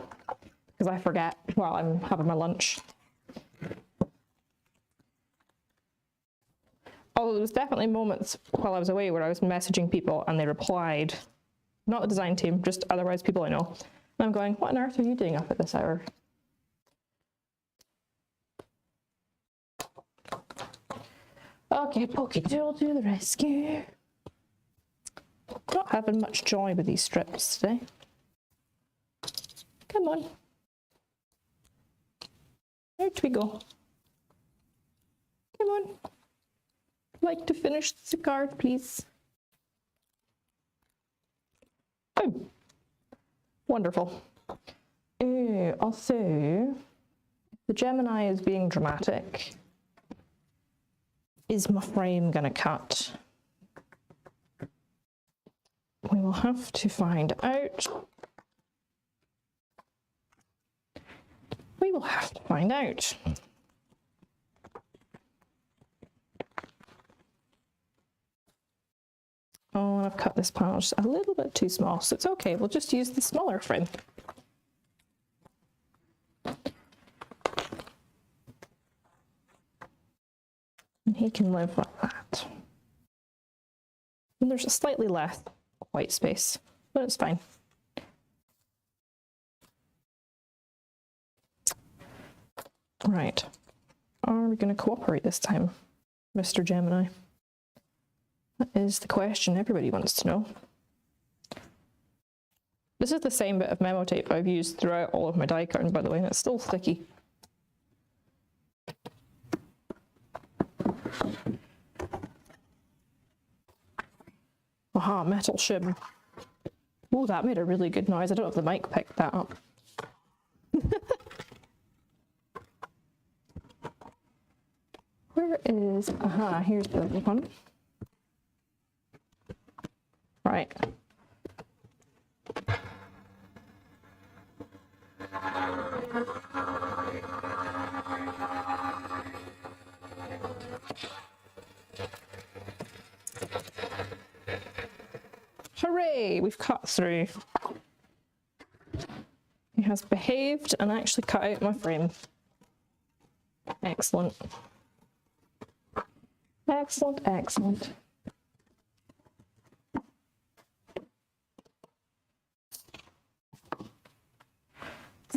because I forget while I'm having my lunch. Although there was definitely moments while I was away where I was messaging people and they replied, not the design team, just otherwise people I know. And I'm going, what on earth are you doing up at this hour? Okay, Poke-Doodle to the rescue. Not having much joy with these strips today. Come on. Out we go. Come on. Like to finish the card, please. Boom. Wonderful. Also, the Gemini is being dramatic. Is my frame gonna cut? We will have to find out. We will have to find out. Oh, I've cut this panel just a little bit too small, so it's okay. We'll just use the smaller frame. And he can live like that. And there's a slightly less white space, but it's fine. Right. Are we going to cooperate this time? Mr. Gemini? That is the question everybody wants to know. This is the same bit of memo tape I've used throughout all of my die cutting, by the way, and it's still sticky. Aha, metal shim. Oh, that made a really good noise. I don't know if the mic picked that up. Where is, aha, here's the other one. Right. Hooray, we've cut through. He has behaved and actually cut out my frame. Excellent. Excellent, excellent.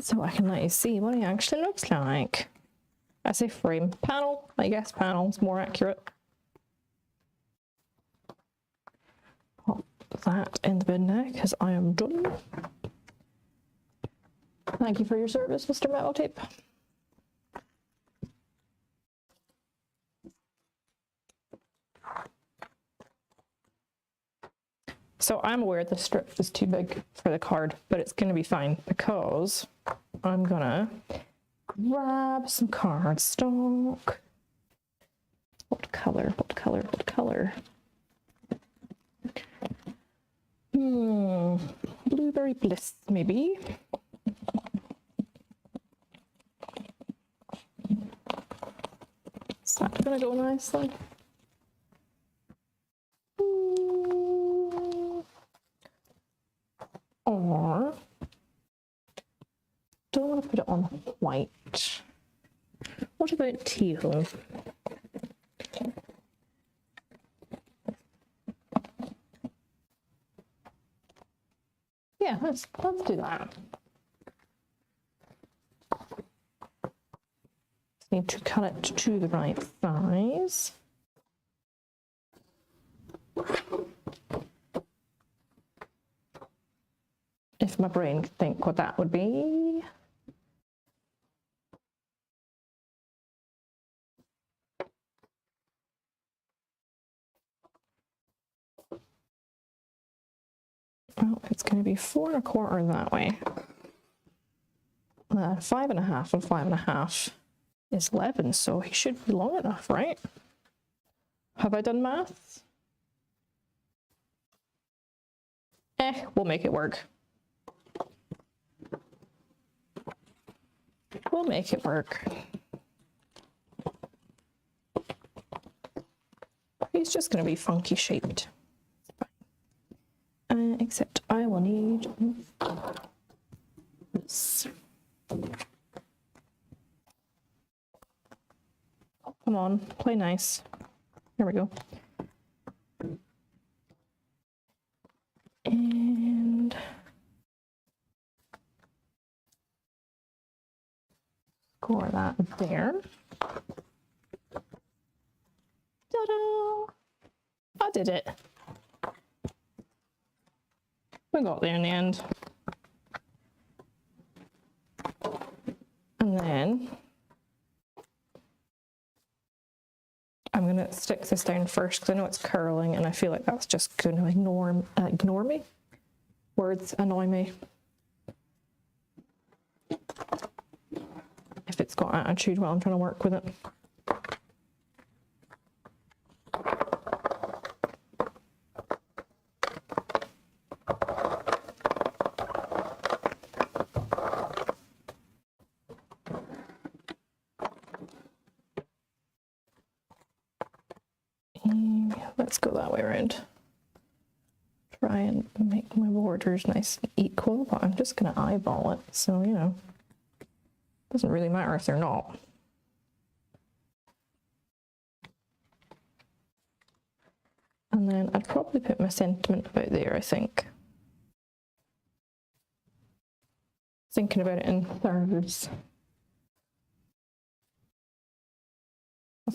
So I can let you see what he actually looks like. I say frame. Panel, I guess panel's more accurate. Pop that in the bin now, because I am done. Thank you for your service, Mr. Metal Tape. So I'm aware the strip is too big for the card, but it's going to be fine because I'm going to grab some cardstock. What color? What color? What color? Blueberry Bliss, maybe. Is that going to go nicely? Or don't want to put it on white. What about teal? Yeah, let's do that. Need to cut it to the right size. If my brain could think what that would be. Well, it's going to be 4 1/4 that way. 5 1/2 and 5 1/2 is 11, so he should be long enough, right? Have I done maths? We'll make it work. We'll make it work. He's just going to be funky shaped. Except I will need this. Come on, play nice. Here we go. And score that there. Ta-da! I did it. We got there in the end. And then I'm going to stick this down first because I know it's curling and I feel like that's just going to ignore me. Words annoy me. If it's got attitude while I'm trying to work with it. Let's go that way around. Try and make my borders nice and equal, but I'm just going to eyeball it, so you know, doesn't really matter if they're not. And then I'd probably put my sentiment about there, I think. Thinking about it in thirds.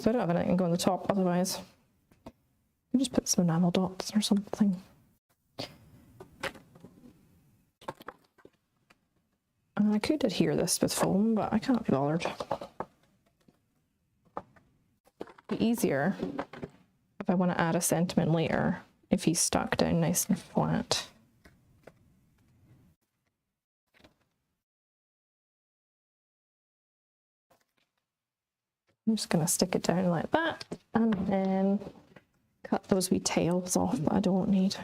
So I don't have anything going on the top otherwise. I'll just put some enamel dots or something. And I could adhere this with foam, but I can't be bothered. It'd be easier if I want to add a sentiment later, if he's stuck down nice and flat. I'm just going to stick it down like that and then cut those wee tails off that I don't need.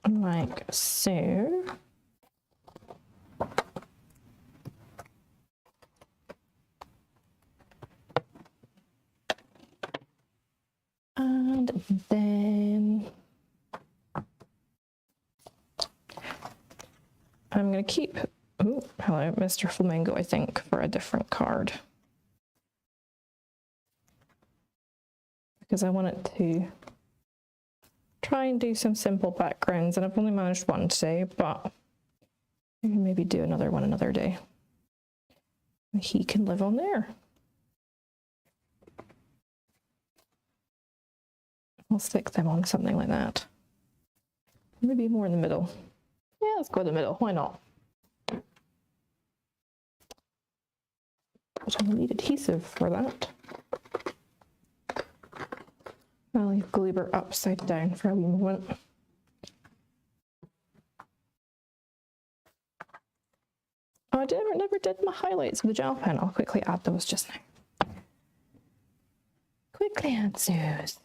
Like so. And then I'm going to keep, oh, hello, Mr. Flamingo, I think, for a different card. Because I want it to try and do some simple backgrounds, and I've only managed one today, but I can maybe do another one another day. He can live on there. I'll stick them on something like that. Maybe more in the middle. Yeah, let's go in the middle. Why not? But I'll need adhesive for that. I'll leave Gloober upside down for a wee moment. Oh, I never did my highlights with the gel pen. I'll quickly add those just now. Quickly add those.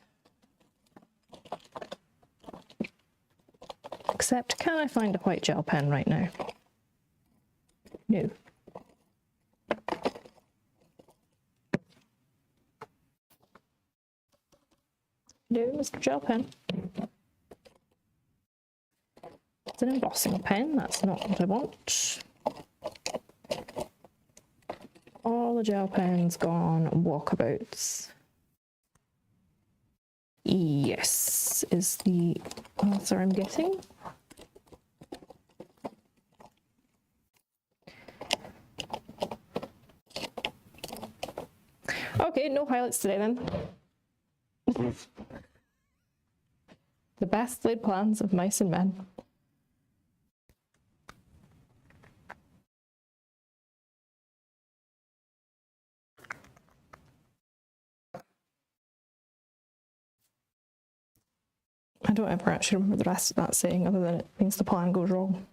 Except, can I find a white gel pen right now? No. No, Mr. Gel Pen. It's an embossing pen, that's not what I want. All the gel pens gone walkabouts. Yes, is the answer I'm getting. Okay, no highlights today then. The best laid plans of mice and men. I don't ever actually remember the rest of that saying, other than it means the plan goes wrong.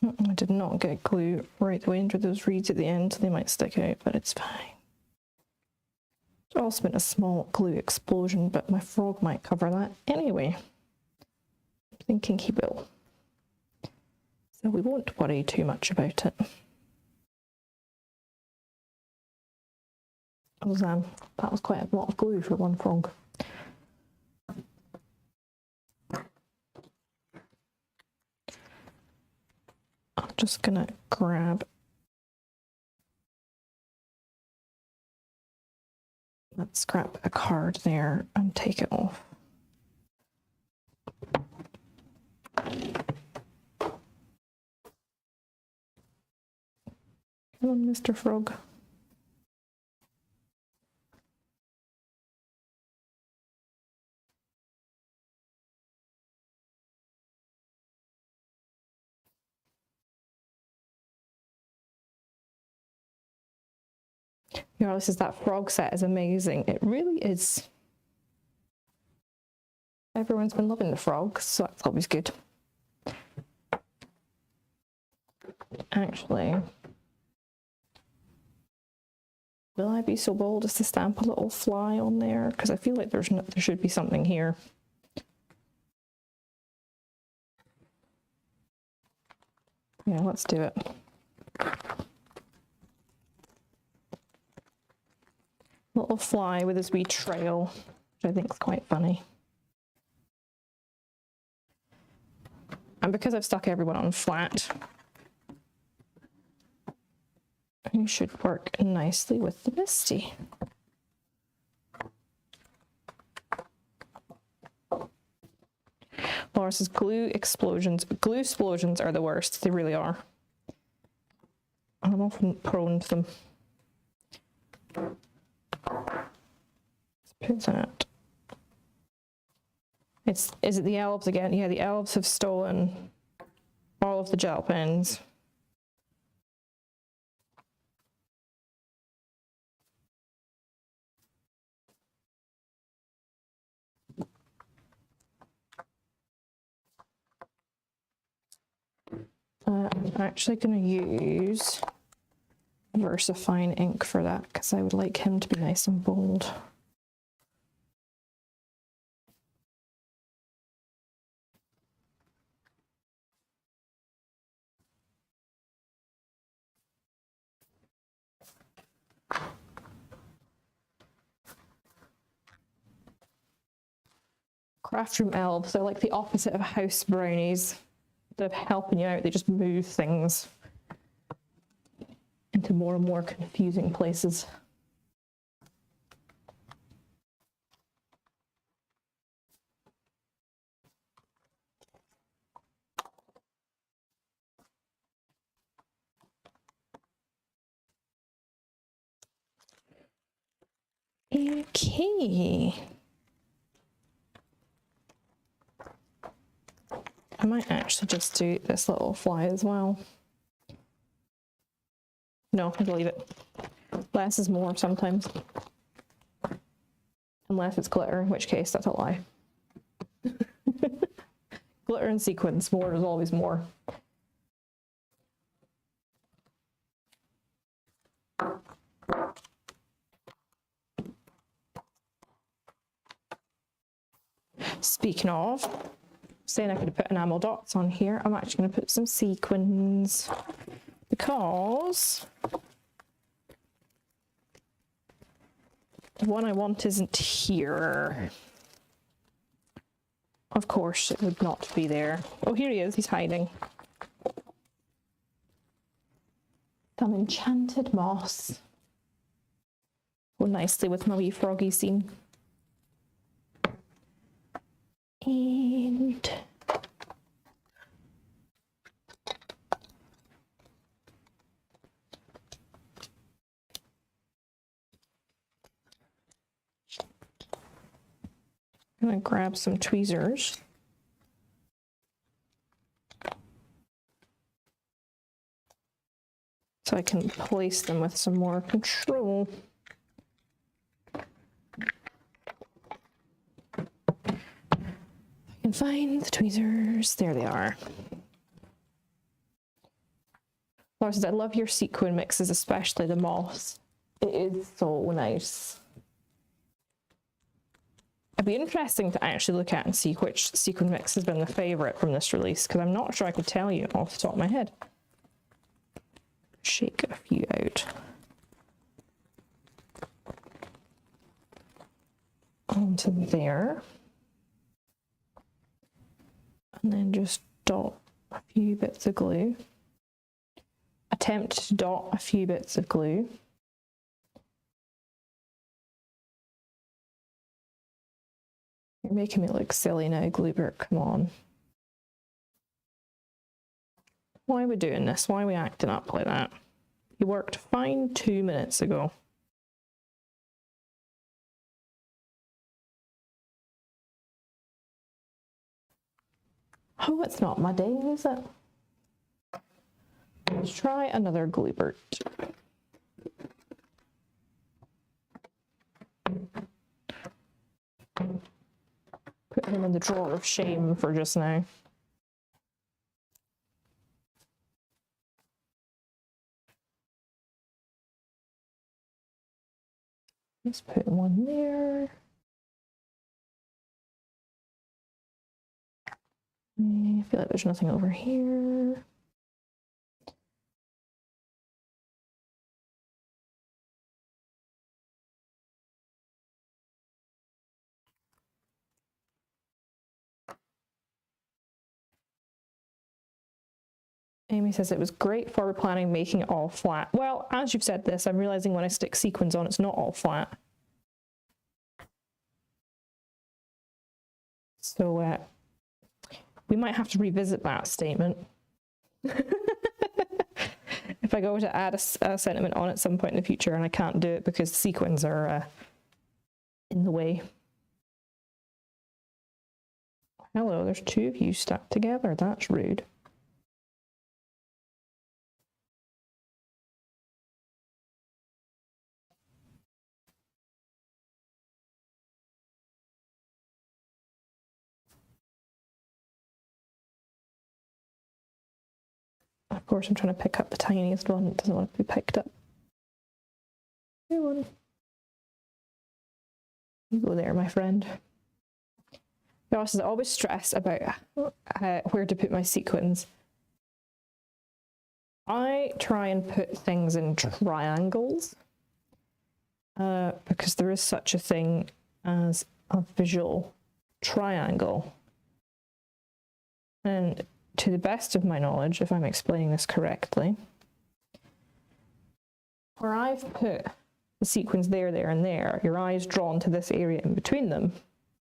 I did not get glue right the way into those reeds at the end, so they might stick out, but it's fine. There's also been a small glue explosion, but my frog might cover that anyway. I'm thinking he will. So we won't worry too much about it. That was quite a lot of glue for one frog. I'm just gonna grab that scrap a card there and take it off. Come on, Mr. Frog. You know, this is that frog set is amazing. It really is. Everyone's been loving the frogs, so that's always good. Actually, Will I be so bold as to stamp a little fly on there? Because I feel like there should be something here. Yeah, let's do it. Little fly with his wee trail, which I think is quite funny. And because I've stuck everyone on flat, it should work nicely with the Misty. Laura says glue explosions. Glue explosions are the worst. They really are. I'm often prone to them. Let's put that. Is it the elves again? Yeah, the elves have stolen all of the gel pens. I'm actually going to use VersaFine ink for that because I would like him to be nice and bold. Craft room elves, they're like the opposite of house brownies. Instead of helping you out, they just move things into more and more confusing places. Okay. I might actually just do this little fly as well. No, I'll leave it. Less is more sometimes. Unless it's glitter, in which case that's a lie. Glitter and sequins, more is always more. Speaking of, saying I could have put enamel dots on here, I'm actually going to put some sequins because the one I want isn't here. Of course, it would not be there. Oh, here he is. He's hiding. Some enchanted moss. Go nicely with my wee froggy scene. And I'm going to grab some tweezers. So I can place them with some more control. I can find the tweezers. There they are. Laura says, I love your sequin mixes, especially the moss. It is so nice. It'd be interesting to actually look at and see which sequin mix has been the favourite from this release, because I'm not sure I could tell you off the top of my head. Shake a few out. Onto there. And then just dot a few bits of glue. Attempt to dot a few bits of glue. You're making me look silly now, Gluebert, come on. Why are we doing this? Why are we acting up like that? You worked fine 2 minutes ago. Oh, it's not my day, is it? Let's try another Gluebert. Put him in the drawer of shame for just now. Let's put one there. I feel like there's nothing over here. Amy says it was great forward planning, making it all flat. Well, as you've said this, I'm realizing when I stick sequins on, it's not all flat. So we might have to revisit that statement. If I go to add a sentiment on at some point in the future and I can't do it because the sequins are in the way. Hello, there's two of you stuck together. That's rude. Of course, I'm trying to pick up the tiniest one. It doesn't want to be picked up. New one. You go there, my friend. Ross says, I always stress about where to put my sequins. I try and put things in triangles because there is such a thing as a visual triangle. And to the best of my knowledge, if I'm explaining this correctly, where I've put the sequins there, there, and there, your eye's drawn to this area in between them.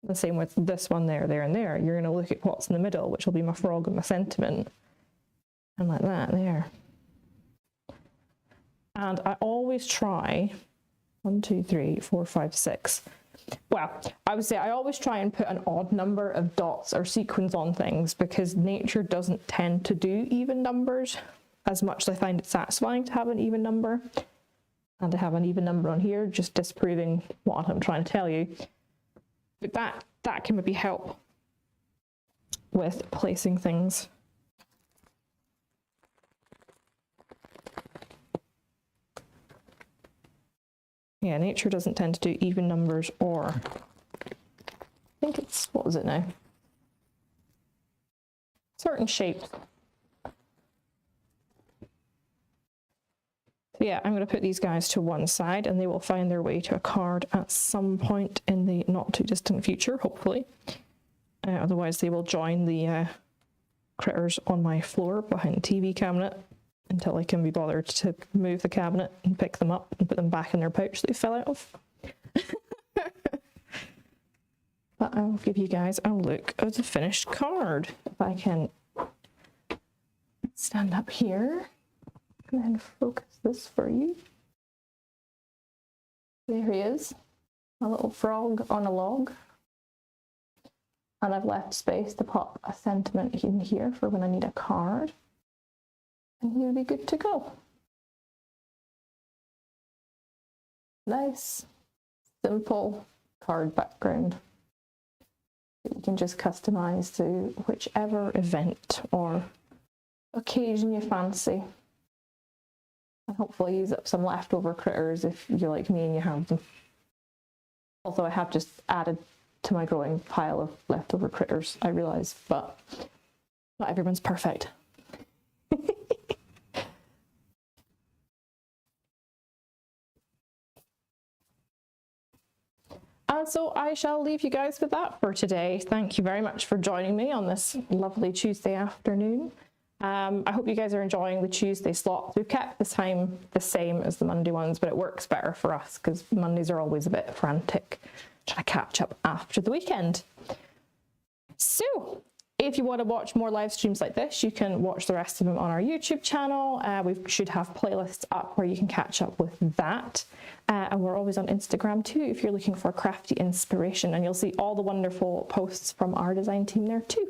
The same with this one there, there, and there. You're going to look at what's in the middle, which will be my frog and my sentiment. And like that there. And I always try 1, 2, 3, 4, 5, 6. Well, I would say I always try and put an odd number of dots or sequins on things because nature doesn't tend to do even numbers as much as I find it satisfying to have an even number. And to have an even number on here, just disproving what I'm trying to tell you. But that can maybe help with placing things. Yeah, nature doesn't tend to do even numbers or, I think it's, what was it now? Certain shapes. So yeah, I'm going to put these guys to one side and they will find their way to a card at some point in the not too distant future, hopefully. Otherwise they will join the critters on my floor behind the TV cabinet until I can be bothered to move the cabinet and pick them up and put them back in their pouch they fell out of. But I will give you guys a look at the finished card. If I can stand up here and then focus this for you. There he is, a little frog on a log. And I've left space to pop a sentiment in here for when I need a card. And he'll be good to go. Nice, simple card background that you can just customize to whichever event or occasion you fancy. And hopefully use up some leftover critters if you're like me and you have them. Although I have just added to my growing pile of leftover critters, I realise, but not everyone's perfect. And so I shall leave you guys with that for today. Thank you very much for joining me on this lovely Tuesday afternoon. I hope you guys are enjoying the Tuesday slots. We've kept the time the same as the Monday ones, but it works better for us because Mondays are always a bit frantic, trying to catch up after the weekend. So if you want to watch more live streams like this, you can watch the rest of them on our YouTube channel. We should have playlists up where you can catch up with that. And we're always on Instagram too if you're looking for crafty inspiration, and you'll see all the wonderful posts from our design team there too.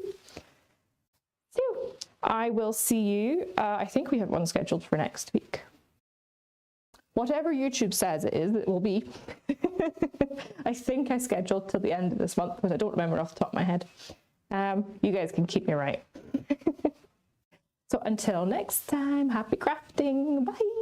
So I will see you, I think we have one scheduled for next week. Whatever YouTube says it is, it will be. I think I scheduled till the end of this month, but I don't remember off the top of my head. You guys can keep me right. So until next time, happy crafting. Bye.